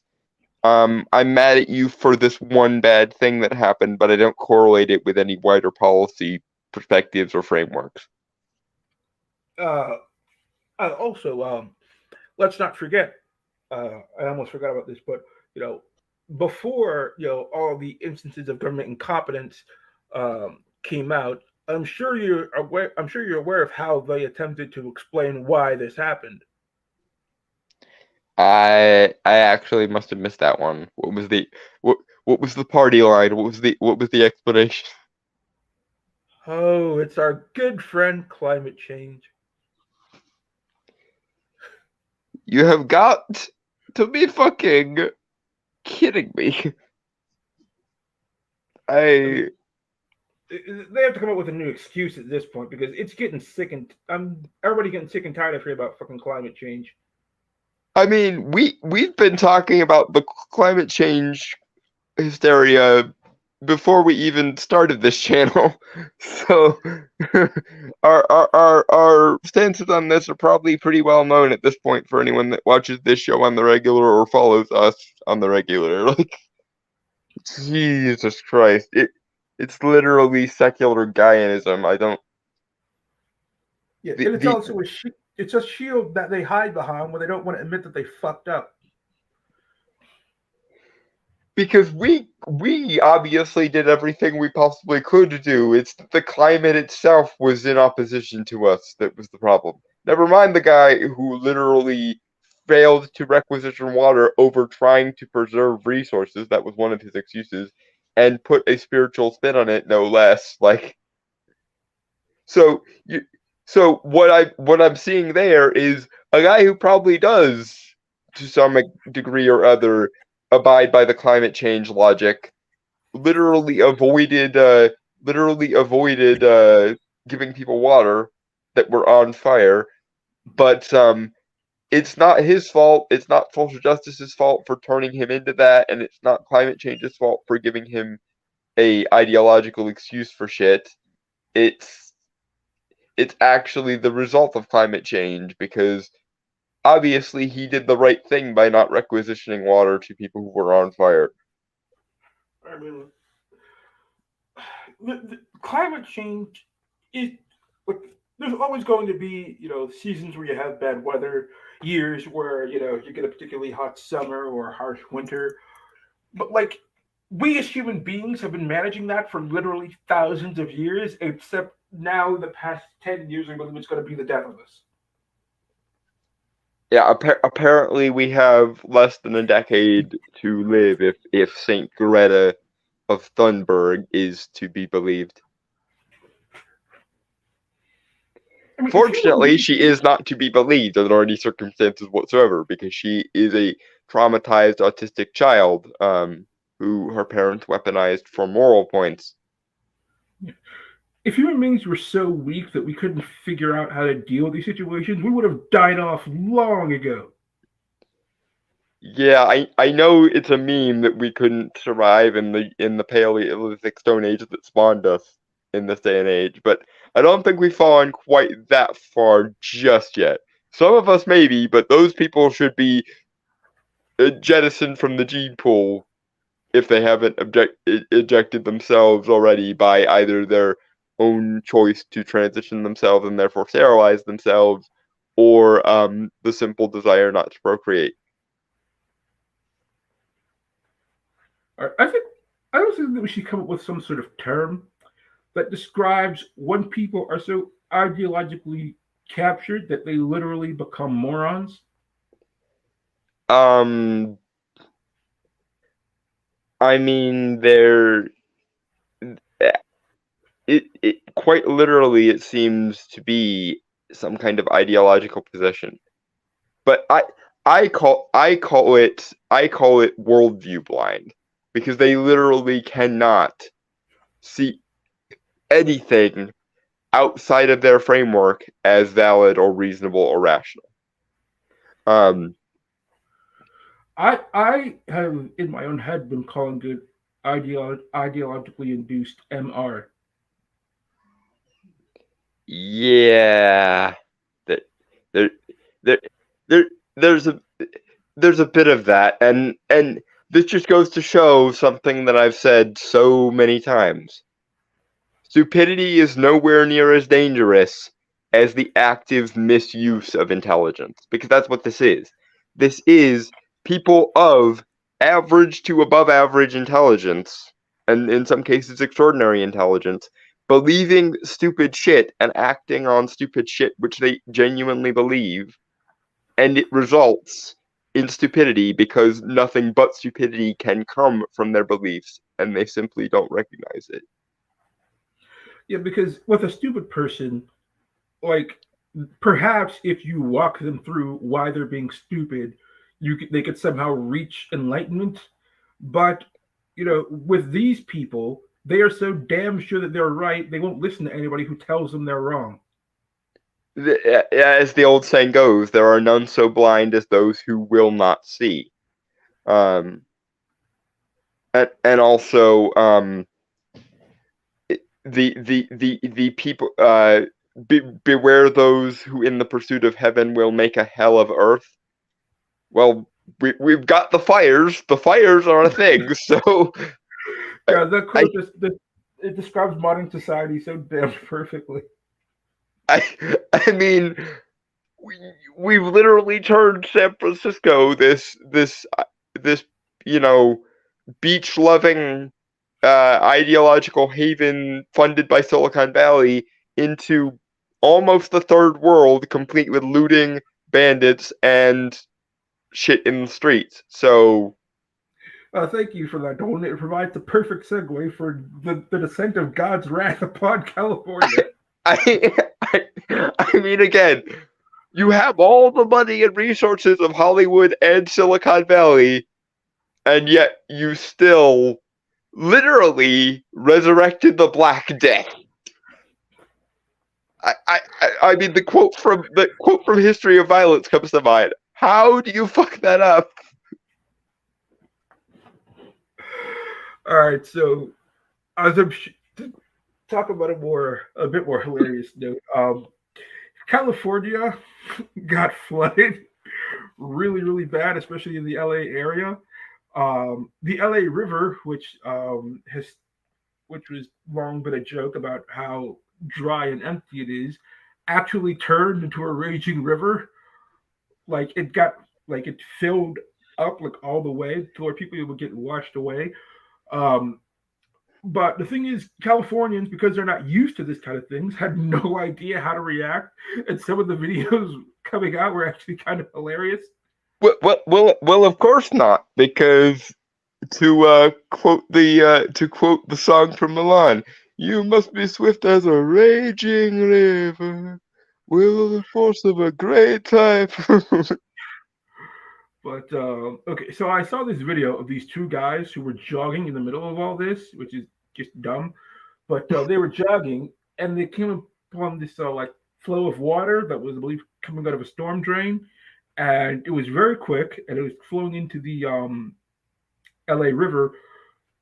[SPEAKER 2] I'm mad at you for this one bad thing that happened, but I don't correlate it with any wider policy perspectives or frameworks.
[SPEAKER 1] Uh, also, let's not forget. I almost forgot about this, but you know, before all the instances of government incompetence came out, I'm sure you're aware of how they attempted to explain why this happened.
[SPEAKER 2] I actually must have missed that one. What was the party line? What was the explanation?
[SPEAKER 1] Oh, it's our good friend climate change.
[SPEAKER 2] You have got to be fucking kidding me.
[SPEAKER 1] I mean,
[SPEAKER 2] I
[SPEAKER 1] they have to come up with a new excuse at this point because it's getting sick and I'm everybody getting sick and tired of hearing about fucking climate change.
[SPEAKER 2] I mean, we've been talking about the climate change hysteria before we even started this channel. So our stances on this are probably pretty well known at this point for anyone that watches this show on the regular or follows us on the regular. Like Jesus Christ. It's literally secular Gaianism. I don't
[SPEAKER 1] Yeah, and it's
[SPEAKER 2] the
[SPEAKER 1] also it's a shield that they hide behind when they don't want to admit that they fucked up.
[SPEAKER 2] because we obviously did everything we possibly could do. It's that the climate itself was in opposition to us that was the problem. Never mind the guy who literally failed to requisition water over trying to preserve resources. That was one of his excuses, and put a spiritual spin on it, no less. Like so, you, so what I'm seeing there is a guy who probably does, to some degree or other, abide by the climate change logic. Literally avoided, giving people water that were on fire, but it's not his fault. It's not social justice's fault for turning him into that, and it's not climate change's fault for giving him a ideological excuse for shit. It's it's actually the result of climate change because obviously he did the right thing by not requisitioning water to people who were on fire.
[SPEAKER 1] I mean, the climate change is like there's always going to be seasons where you have bad weather, years where you get a particularly hot summer or a harsh winter. But like we as human beings have been managing that for literally thousands of years, except now the past 10 years, I believe it's going to be the death of us.
[SPEAKER 2] Yeah, apparently we have less than a decade to live if Saint Greta of Thunberg is to be believed.
[SPEAKER 1] I mean, if human
[SPEAKER 2] Fortunately,
[SPEAKER 1] beings,
[SPEAKER 2] she is not to be believed under any circumstances whatsoever because she is a traumatized autistic child who her parents weaponized for moral points.
[SPEAKER 1] if human beings were so weak that we couldn't figure out how to deal with these situations, we would have died off long ago.
[SPEAKER 2] Yeah, I know it's a meme that we couldn't survive in the Paleolithic Stone Age that spawned us in this day and age, but I don't think we've fallen quite that far just yet. Some of us maybe, but those people should be jettisoned from the gene pool if they haven't ejected themselves already by either their own choice to transition themselves and therefore sterilize themselves, or the simple desire not to procreate.
[SPEAKER 1] I think I also think that we should come up with some sort of term that describes when people are so ideologically captured that they literally become morons.
[SPEAKER 2] Um, I mean, there. It quite literally it seems to be some kind of ideological position, but I call it worldview blind because they literally cannot see anything outside of their framework as valid or reasonable or rational. Um,
[SPEAKER 1] I have in my own head been calling it ideologically induced MR.
[SPEAKER 2] yeah, there, there, there, there, there's a there's a bit of that, and this just goes to show something that I've said so many times. Stupidity is nowhere near as dangerous as the active misuse of intelligence, because that's what this is. This is people of average to above average intelligence, and in some cases extraordinary intelligence, believing stupid shit and acting on stupid shit which they genuinely believe, and it results in stupidity because nothing but stupidity can come from their beliefs, and they simply don't recognize it.
[SPEAKER 1] Yeah, because with a stupid person, like perhaps if you walk them through why they're being stupid, they could somehow reach enlightenment. But with these people, they are so damn sure that they're right, they won't listen to anybody who tells them they're wrong.
[SPEAKER 2] As the old saying goes, there are none so blind as those who will not see. Um, and also the people beware those who in the pursuit of heaven will make a hell of earth. Well, we've got the fires. The fires are a thing. So I,
[SPEAKER 1] Yeah, that
[SPEAKER 2] I
[SPEAKER 1] quote just it describes modern society so damn perfectly.
[SPEAKER 2] I mean, we we've literally turned San Francisco, this you know beach loving ideological haven funded by Silicon Valley, into almost the third world, complete with looting, bandits, and shit in the streets. So
[SPEAKER 1] Thank you for that, Dolan. It provides the perfect segue for the descent of God's wrath upon California.
[SPEAKER 2] I, I mean, again, you have all the money and resources of Hollywood and Silicon Valley, and yet you still literally resurrected the Black Death. I mean, the quote from History of Violence comes to mind. How do you fuck that up?
[SPEAKER 1] All right, so as I'm to talk about a bit more hilarious note, California got flooded really, really bad, especially in the LA area. The LA River, which was long been a joke about how dry and empty it is, actually turned into a raging river. Like it filled up like all the way to where people would get washed away. Um, but the thing is, Californians, because they're not used to this kind of things, had no idea how to react. And some of the videos coming out were actually kind of hilarious.
[SPEAKER 2] Well, of course not, because to quote the song from Milan, you must be swift as a raging river, will the force of a great typhoon.
[SPEAKER 1] But okay, so I saw this video of these two guys who were jogging in the middle of all this, which is just dumb. But they were jogging, and they came upon this like flow of water that was, I believe, coming out of a storm drain, and it was very quick, and it was flowing into the L.A. River,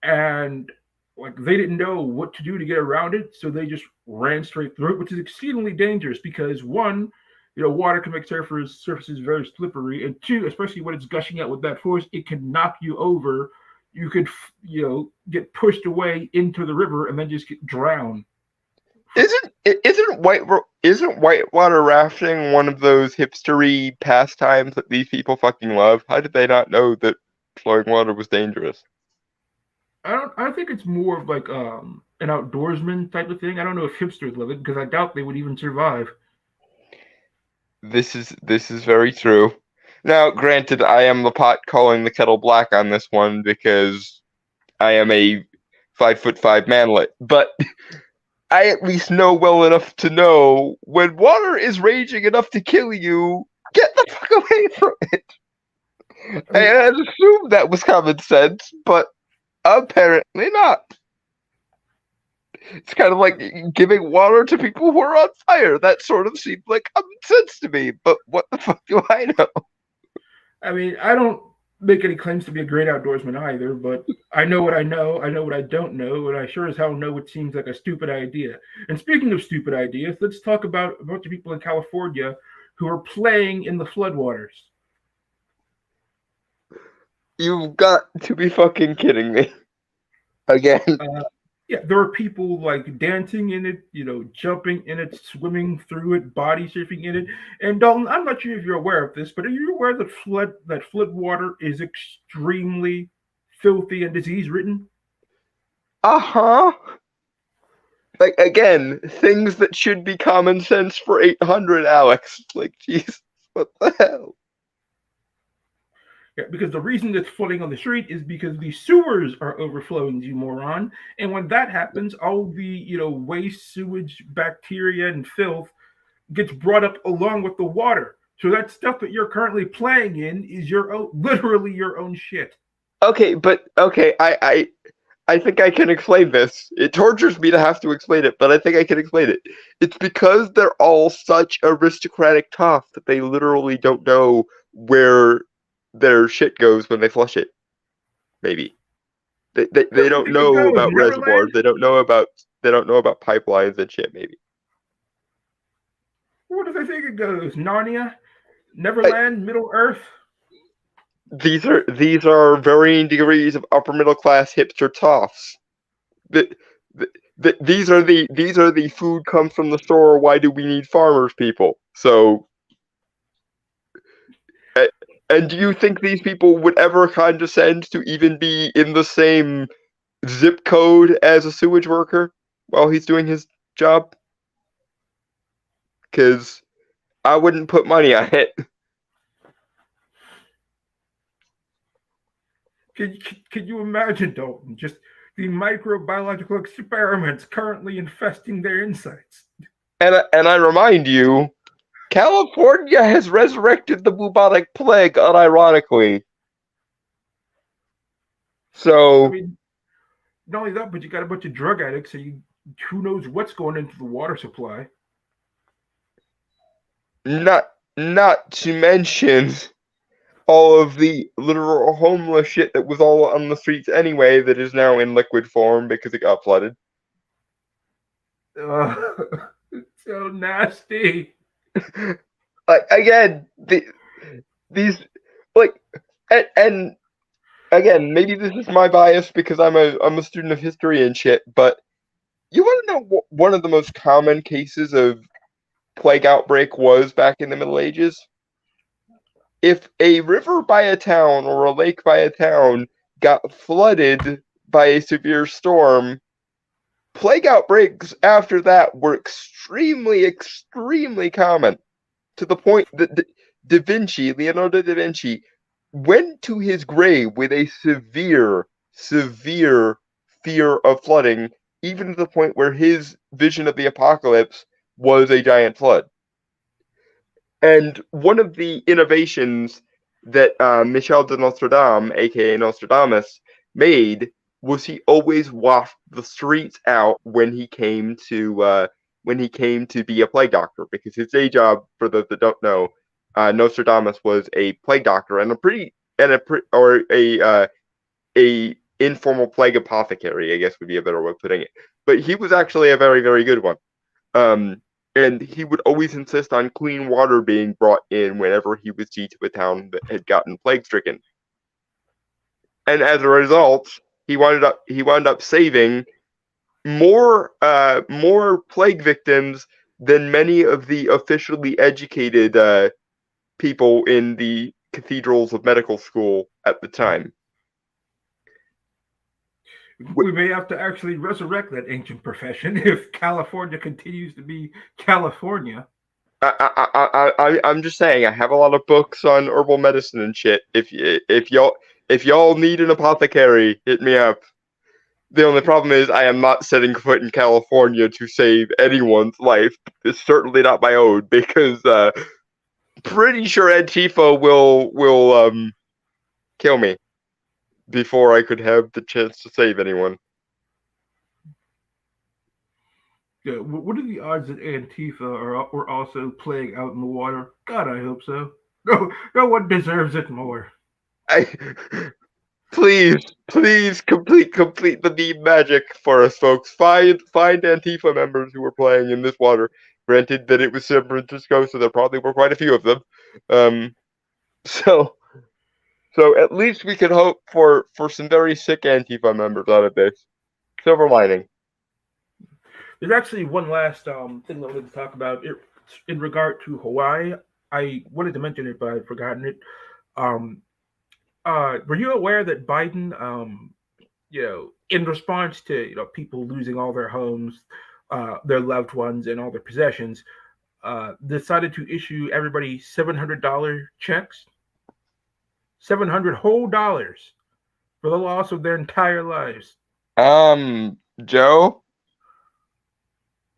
[SPEAKER 1] and like they didn't know what to do to get around it, so they just ran straight through it, which is exceedingly dangerous because one, water can make surfaces very slippery, and two, especially when it's gushing out with that force, it can knock you over. You could, get pushed away into the river and then just get drowned.
[SPEAKER 2] Isn't whitewater rafting one of those hipstery pastimes that these people fucking love? How did they not know that flowing water was dangerous?
[SPEAKER 1] I think it's more of like an outdoorsman type of thing. I don't know if hipsters love it because I doubt they would even survive.
[SPEAKER 2] This is very true. Now, granted, I am the pot calling the kettle black on this one because I am a 5'5" manlet, but I at least know well enough to know when water is raging enough to kill you, get the fuck away from it.
[SPEAKER 1] I
[SPEAKER 2] I
[SPEAKER 1] mean,
[SPEAKER 2] had assumed that was common sense, but apparently not. It's kind of like giving water to people who are on fire. That sort of seems like common sense to me. But what the fuck do I know?
[SPEAKER 1] I mean, I don't make any claims to be a great outdoorsman either, but I know what I know. I know what I don't know, and I sure as hell know what seems like a stupid idea. And speaking of stupid ideas, let's talk about a bunch of people in California who are playing in the floodwaters.
[SPEAKER 2] You've got to be fucking kidding me again.
[SPEAKER 1] Uh, yeah, there are people like dancing in it, jumping in it, swimming through it, body surfing in it. And Dalton, I'm not sure if you're aware of this, but are you aware that flood water is extremely filthy and disease ridden?
[SPEAKER 2] Uh huh. Like again, things that should be common sense for 800, Alex. Like, Jesus, what the hell?
[SPEAKER 1] Yeah, because the reason it's flooding on the street is because the sewers are overflowing, you moron. And when that happens, all the waste, sewage, bacteria, and filth gets brought up along with the water. So that stuff that you're currently playing in is your own, literally your own shit.
[SPEAKER 2] Okay, but okay, I think I can explain this. It tortures me to have to explain it, but I think I can explain it. It's because they're all such aristocratic toff that they literally don't know where their shit goes when they flush it. Maybe they
[SPEAKER 1] Where do you
[SPEAKER 2] don't
[SPEAKER 1] think it
[SPEAKER 2] know
[SPEAKER 1] goes?
[SPEAKER 2] about reservoirs.
[SPEAKER 1] Neverland?
[SPEAKER 2] They don't know about pipelines and shit. Maybe.
[SPEAKER 1] Where do they think it goes? Narnia?
[SPEAKER 2] I,
[SPEAKER 1] Neverland? Middle Earth?
[SPEAKER 2] these are varying degrees of upper middle class hipster toffs. The, these are the food comes from the store. Why do we need farmers? People. So, and do you think these people would ever condescend to even be in the same zip code as a sewage worker while he's doing his job? Because I wouldn't put money on it.
[SPEAKER 1] Can you imagine, Dalton? Just the microbiological experiments currently infesting their insides.
[SPEAKER 2] And I remind you, California has resurrected the bubonic plague, unironically.
[SPEAKER 1] I
[SPEAKER 2] So
[SPEAKER 1] mean, not only that, but you got a bunch of drug addicts, so who knows what's going into the water supply.
[SPEAKER 2] not not to mention all of the literal homeless shit that was all on the streets anyway that is now in liquid form because it got flooded.
[SPEAKER 1] Uh, it's so nasty.
[SPEAKER 2] Like again, these like and again, maybe this is my bias because I'm a student of history and shit, but you want to know what one of the most common cases of plague outbreak was back in the Middle Ages? If a river by a town or a lake by a town got flooded by a severe storm, plague outbreaks after that were extremely, extremely common to the point that Leonardo da Vinci, went to his grave with a severe, severe fear of flooding, even to the point where his vision of the apocalypse was a giant flood. And one of the innovations that Michel de Notre Dame, aka Nostradamus, made was he always washed the streets out when he came to be a plague doctor, because his day job, for those that don't know, Nostradamus was a plague doctor and a informal plague apothecary, I guess would be a better way of putting it. But he was actually a very, very good one. Um, and he would always insist on clean water being brought in whenever he was to a town that had gotten plague stricken. And as a result, he wound up saving more plague victims than many of the officially educated people in the cathedrals of medical school at the time.
[SPEAKER 1] We may have to actually resurrect that ancient profession if California continues to be California.
[SPEAKER 2] I'm just saying, I have a lot of books on herbal medicine and shit. If y'all need an apothecary, hit me up. The only problem is I am not setting foot in California to save anyone's life. It's certainly not my own, because pretty sure Antifa will kill me before I could have the chance to save anyone.
[SPEAKER 1] Yeah, what are the odds that Antifa are also playing out in the water? God, I hope so. No, no one deserves it more.
[SPEAKER 2] I please, please complete the meme magic for us, folks. Find Antifa members who were playing in this water. Granted that it was San Francisco, so there probably were quite a few of them. Um, so so at least we can hope for some very sick Antifa members out of this. Silver lining.
[SPEAKER 1] There's actually one last thing I wanted to talk about in regard to Hawaii. I wanted to mention it, but I'd forgotten it. Um, were you aware that Biden, in response to people losing all their homes, their loved ones, and all their possessions, decided to issue everybody $700 checks, 700 whole dollars for the loss of their entire lives.
[SPEAKER 2] Joe,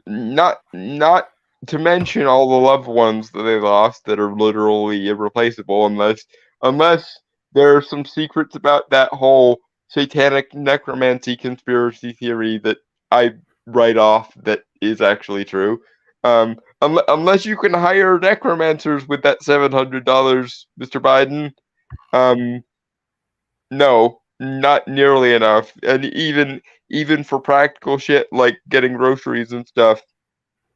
[SPEAKER 2] not to mention all the loved ones that they lost that are literally irreplaceable unless there are some secrets about that whole satanic necromancy conspiracy theory that I write off that is actually true. Unless you can hire necromancers with that $700, Mr. Biden, um, no, not nearly enough. And even for practical shit like getting groceries and stuff,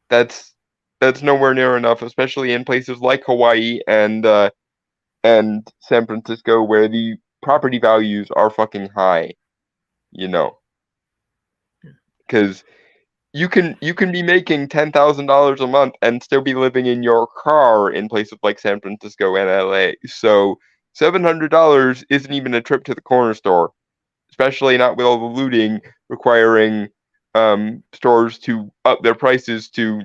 [SPEAKER 2] that's that's nowhere near enough, especially in places like Hawaii and San Francisco where the property values are fucking high, you know. Cuz you can be making $10,000 a month and still be living in your car in places like San Francisco and LA. So $700 isn't even a trip to the corner store, especially not with all the looting requiring stores to up their prices to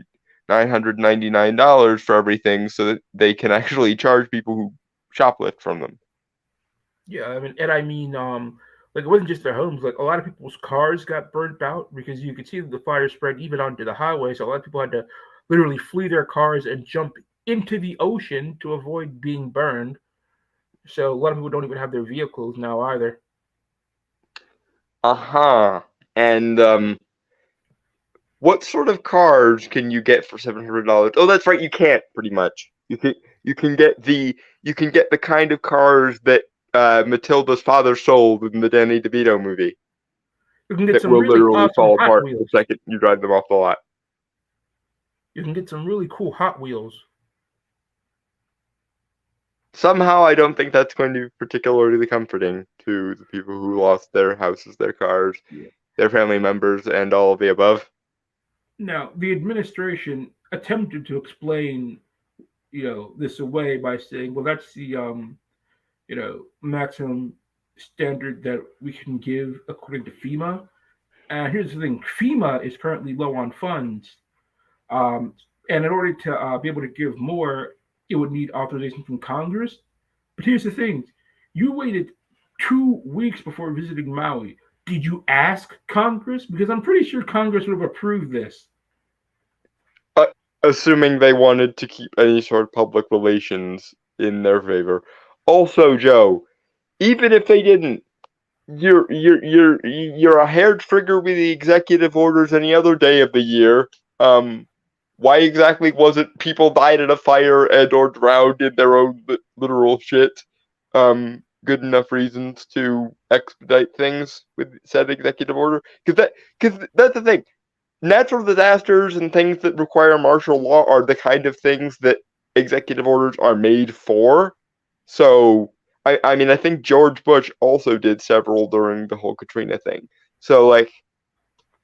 [SPEAKER 2] $999 for everything so that they can actually charge people who shoplift from them.
[SPEAKER 1] Yeah, like it wasn't just their homes. Like a lot of people's cars got burnt out because you could see that the fire spread even onto the highway. So a lot of people had to literally flee their cars and jump into the ocean to avoid being burned. So a lot of people don't even have their vehicles now either.
[SPEAKER 2] Uh-huh. And what sort of cars can you get for $700? Oh, that's right, you can't pretty much. You can get the kind of cars that Matilda's father sold in the Danny DeVito movie
[SPEAKER 1] You can get
[SPEAKER 2] that
[SPEAKER 1] some
[SPEAKER 2] will
[SPEAKER 1] really
[SPEAKER 2] literally
[SPEAKER 1] awesome
[SPEAKER 2] fall
[SPEAKER 1] Hot
[SPEAKER 2] apart the
[SPEAKER 1] Wheels.
[SPEAKER 2] second you drive them off the lot.
[SPEAKER 1] You can get some really cool Hot Wheels.
[SPEAKER 2] Somehow, I don't think that's going to be particularly comforting to the people who lost their houses, their cars,
[SPEAKER 1] Yeah.
[SPEAKER 2] their family members, and all of the above.
[SPEAKER 1] Now, the administration attempted to explain, this away by saying, well, that's the maximum standard that we can give according to FEMA. And here's the thing: FEMA is currently low on funds, um, and in order to be able to give more, it would need authorization from Congress. But here's the thing: you waited 2 weeks before visiting Maui. Did you ask Congress? Because I'm pretty sure Congress would have approved this.
[SPEAKER 2] Uh, Assuming they wanted to keep any sort of public relations in their favor. Also, Joe, even if they didn't, you're a hair trigger with the executive orders any other day of the year. Um, why exactly was it people died in a fire and or drowned in their own literal shit? Good enough reasons to expedite things with said executive order? Because that's the thing. Natural disasters and things that require martial law are the kind of things that executive orders are made for. So I mean I think George Bush also did several during the whole Katrina thing. So like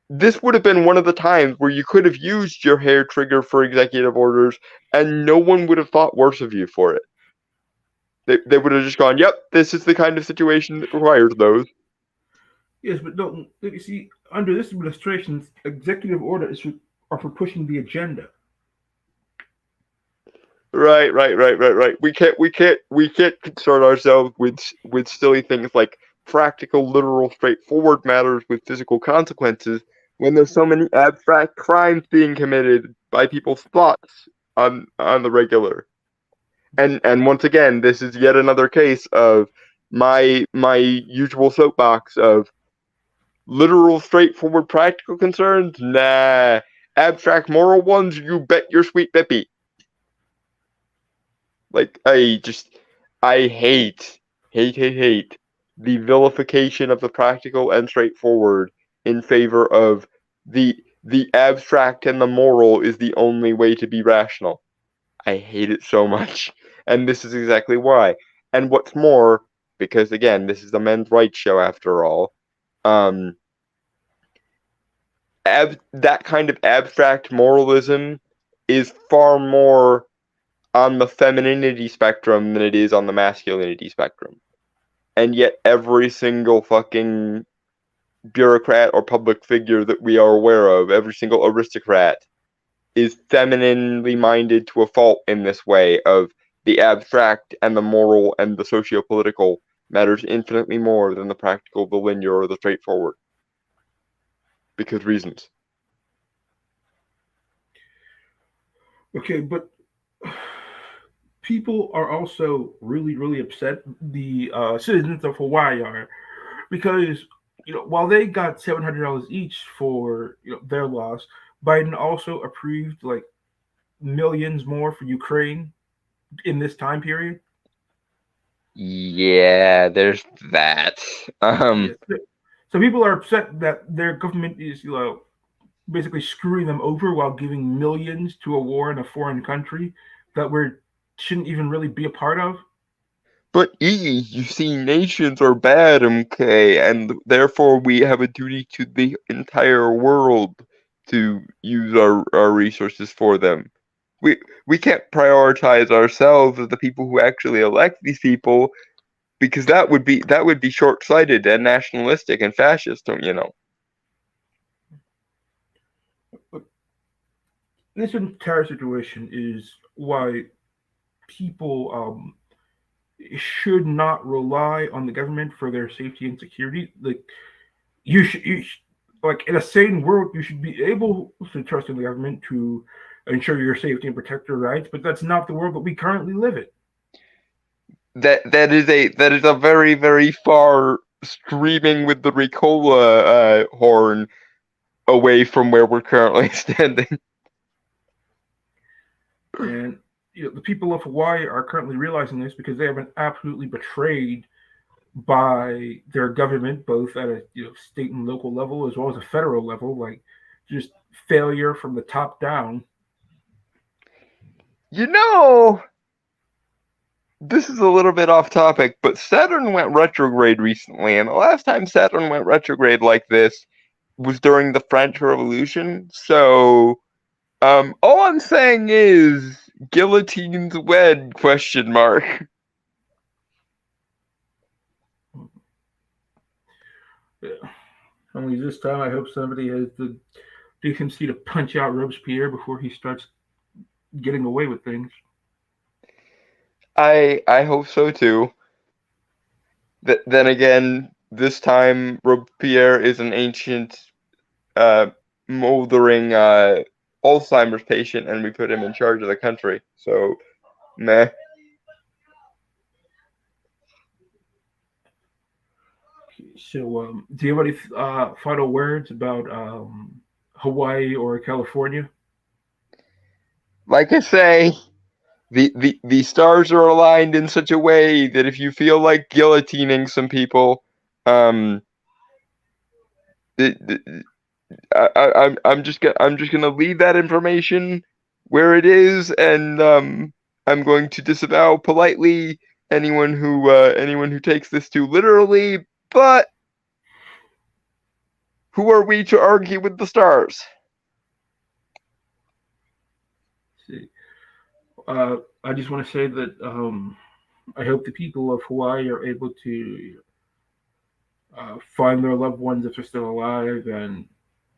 [SPEAKER 2] this would have been one of the times where you could have used your hair trigger for executive orders and no one would have thought worse of you for it. They would have just gone, yep, this is the kind of situation that requires those.
[SPEAKER 1] Yes, but don't you see? Under this administration, executive order are for pushing the agenda.
[SPEAKER 2] Right. We can't concern ourselves with silly things like practical, literal, straightforward matters with physical consequences when there's so many abstract crimes being committed by people's thoughts on the regular. And once again, this is yet another case of my usual soapbox of literal, straightforward, practical concerns. Nah, abstract moral ones, you bet your sweet bippy. Like, I hate the vilification of the practical and straightforward in favor of the abstract and the moral is the only way to be rational. I hate it so much. And this is exactly why. And what's more, because again, this is a men's rights show after all, um, that kind of abstract moralism is far more on the femininity spectrum than it is on the masculinity spectrum. And yet every single fucking bureaucrat or public figure that we are aware of, every single aristocrat, is femininely minded to a fault in this way of the abstract and the moral and the socio-political matters infinitely more than the practical, the linear, or the straightforward. Because reasons.
[SPEAKER 1] Okay, but people are also really, really upset. The citizens of Hawaii are, because while they got $700 each for their loss, Biden also approved like millions more for Ukraine in this time period.
[SPEAKER 2] Yeah, there's that.
[SPEAKER 1] Yes. So people are upset that their government is basically screwing them over while giving millions to a war in a foreign country that we shouldn't even really be a part of.
[SPEAKER 2] But you see, nations are bad, okay, and therefore we have a duty to the entire world to use our resources for them. We we can't prioritize ourselves as the people who actually elect these people because that would be short-sighted and nationalistic and fascist, don't you know?
[SPEAKER 1] But this entire situation is why people should not rely on the government for their safety and security. Like like in a sane world, you should be able to trust in the government to ensure your safety and protect your rights. But that's not the world that we currently live in.
[SPEAKER 2] That is a very very far screaming with the Ricola horn away from where we're currently standing.
[SPEAKER 1] And the people of Hawaii are currently realizing this because they have been absolutely betrayed by their government, both at a state and local level as well as a federal level. Like just failure from the top down.
[SPEAKER 2] You know, this is a little bit off topic, but Saturn went retrograde recently, and the last time Saturn went retrograde like this was during the French Revolution. So, all I'm saying is guillotines wed? Question mark.
[SPEAKER 1] Yeah. Only this time, I hope somebody has the decency to punch out Robespierre before he starts getting away with things.
[SPEAKER 2] I hope so too. Then again, this time Robespierre is an ancient, uh, moldering Alzheimer's patient, and we put him in charge of the country. So, meh.
[SPEAKER 1] So, do you have any final words about Hawaii or California?
[SPEAKER 2] Like I say, the stars are aligned in such a way that if you feel like guillotining some people, um, the, I'm just gonna leave that information where it is, and I'm going to disavow politely anyone who takes this too literally. But who are we to argue with the stars?
[SPEAKER 1] See, I just want to say that I hope the people of Hawaii are able to find their loved ones if they're still alive and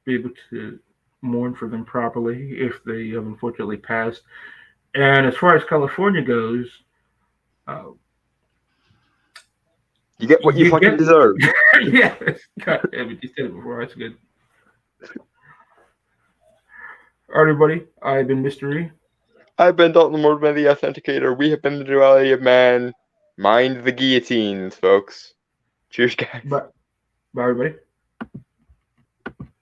[SPEAKER 1] be able to mourn for them properly if they have unfortunately passed. And as far as California goes, uh,
[SPEAKER 2] You get what you
[SPEAKER 1] you
[SPEAKER 2] fucking
[SPEAKER 1] get
[SPEAKER 2] deserve.
[SPEAKER 1] yes, God damn it, you said it before. That's good. All right, everybody. I've been Mystery.
[SPEAKER 2] I've been Dalton Mortimer, the Authenticator. We have been the Duality of Man. Mind the guillotines, folks. Cheers, guys.
[SPEAKER 1] Bye, bye, everybody.